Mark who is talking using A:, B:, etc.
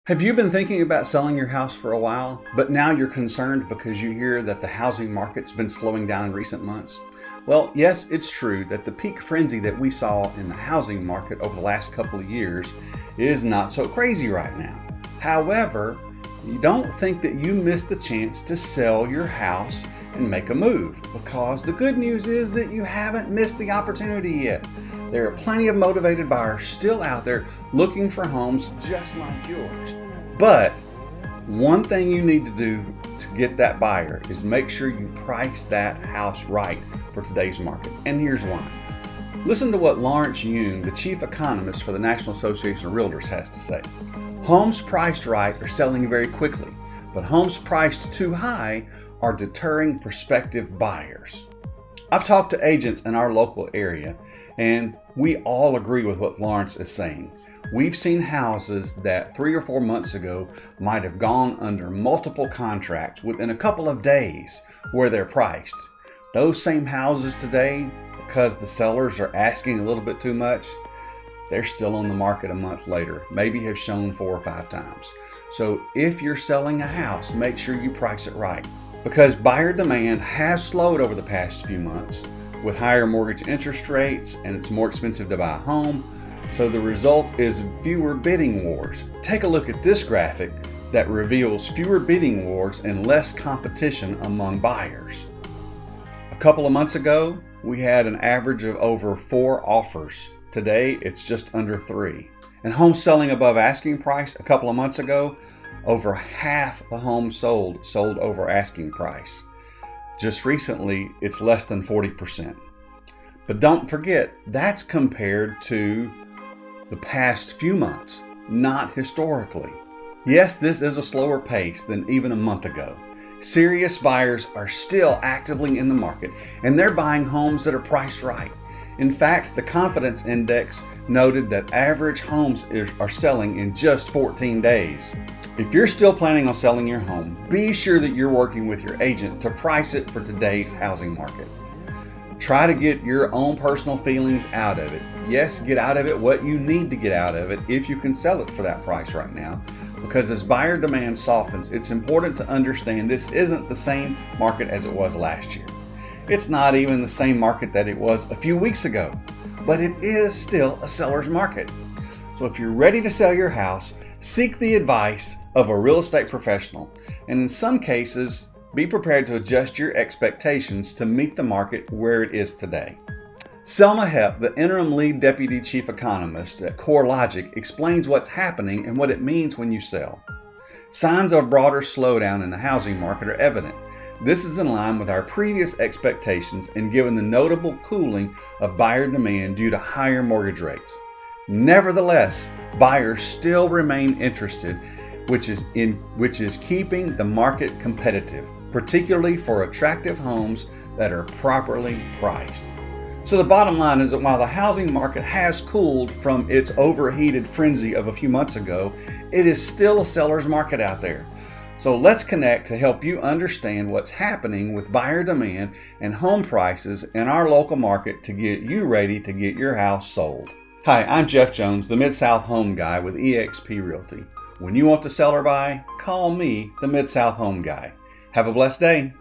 A: Have you been thinking about selling your house for a while, but now you're concerned because you hear that the housing market's been slowing down in recent months? Well, yes, it's true that the peak frenzy that we saw in the housing market over the last couple of years is not so crazy right now. However, you don't think that you missed the chance to sell your house and make a move, because the good news is that you haven't missed the opportunity yet. There are plenty of motivated buyers still out there looking for homes just like yours. But one thing you need to do to get that buyer is make sure you price that house right for today's market. And here's why. Listen to what Lawrence Yun, the chief economist for the National Association of Realtors, has to say. Homes priced right are selling very quickly, but homes priced too high are deterring prospective buyers. I've talked to agents in our local area, and we all agree with what Lawrence is saying. We've seen houses that 3 or 4 months ago might have gone under multiple contracts within a couple of days where they're priced. Those same houses today, because the sellers are asking a little bit too much, they're still on the market a month later, maybe have shown 4 or 5 times. So if you're selling a house, make sure you price it right. Because buyer demand has slowed over the past few months with higher mortgage interest rates, and it's more expensive to buy a home. So the result is fewer bidding wars. Take a look at this graphic that reveals fewer bidding wars and less competition among buyers. A couple of months ago, we had an average of over 4 offers. Today, it's just under 3. And homes selling above asking price a couple of months ago, over half the homes sold over asking price. Just recently, it's less than 40%. But don't forget, that's compared to the past few months, not historically. Yes, this is a slower pace than even a month ago. Serious buyers are still actively in the market, and they're buying homes that are priced right. In fact, the confidence index noted that average homes are selling in just 14 days. If you're still planning on selling your home, be sure that you're working with your agent to price it for today's housing market. Try to get your own personal feelings out of it. Yes, get out of it what you need to get out of it if you can sell it for that price right now. Because as buyer demand softens, it's important to understand this isn't the same market as it was last year. It's not even the same market that it was a few weeks ago, but it is still a seller's market. So if you're ready to sell your house, seek the advice of a real estate professional, and in some cases, be prepared to adjust your expectations to meet the market where it is today. Selma Hepp, the interim lead deputy chief economist at CoreLogic, explains what's happening and what it means when you sell. Signs of a broader slowdown in the housing market are evident. This is in line with our previous expectations and given the notable cooling of buyer demand due to higher mortgage rates. Nevertheless, buyers still remain interested, which is keeping the market competitive, particularly for attractive homes that are properly priced. So the bottom line is that while the housing market has cooled from its overheated frenzy of a few months ago, it is still a seller's market out there. So let's connect to help you understand what's happening with buyer demand and home prices in our local market to get you ready to get your house sold. Hi, I'm Jeff Jones, the Mid-South Home Guy with eXp Realty. When you want to sell or buy, call me, the Mid-South Home Guy. Have a blessed day.